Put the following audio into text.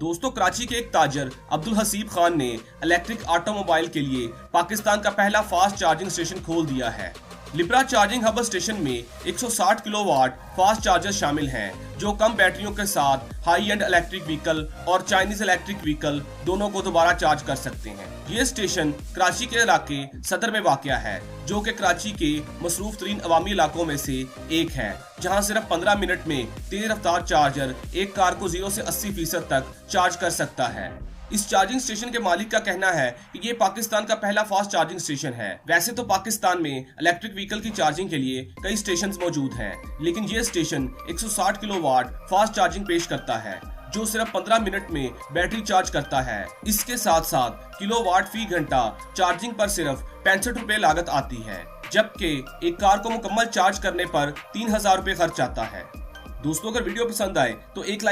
दोस्तों, कराची के एक ताजर अब्दुल हसीब खान ने इलेक्ट्रिक ऑटोमोबाइल के लिए पाकिस्तान का पहला फास्ट चार्जिंग स्टेशन खोल दिया है। लिब्रा चार्जिंग हब स्टेशन में 160 किलोवाट फास्ट चार्जर शामिल हैं, जो कम बैटरियों के साथ हाई एंड इलेक्ट्रिक व्हीकल और चाइनीज इलेक्ट्रिक व्हीकल दोनों को दोबारा चार्ज कर सकते हैं। ये स्टेशन कराची के इलाके सदर में वाक़या है, जो कि कराची के मसरूफ तरीन अवामी इलाकों में से एक है, जहां सिर्फ 15 मिनट में तेज रफ्तार चार्जर एक कार को 0 से 80% तक चार्ज कर सकता है। इस चार्जिंग स्टेशन के मालिक का कहना है कि ये पाकिस्तान का पहला फास्ट चार्जिंग स्टेशन है। वैसे तो पाकिस्तान में इलेक्ट्रिक व्हीकल की चार्जिंग के लिए कई स्टेशंस मौजूद हैं, लेकिन ये स्टेशन 160 किलोवाट फास्ट चार्जिंग पेश करता है, जो सिर्फ 15 मिनट में बैटरी चार्ज करता है। इसके साथ साथ किलोवाट फी घंटा चार्जिंग पर सिर्फ 65 रुपए लागत आती है, जबकि एक कार को मुकम्मल चार्ज करने पर 3000 रुपए खर्च आता है। दोस्तों, अगर वीडियो पसंद आए तो एक लाइक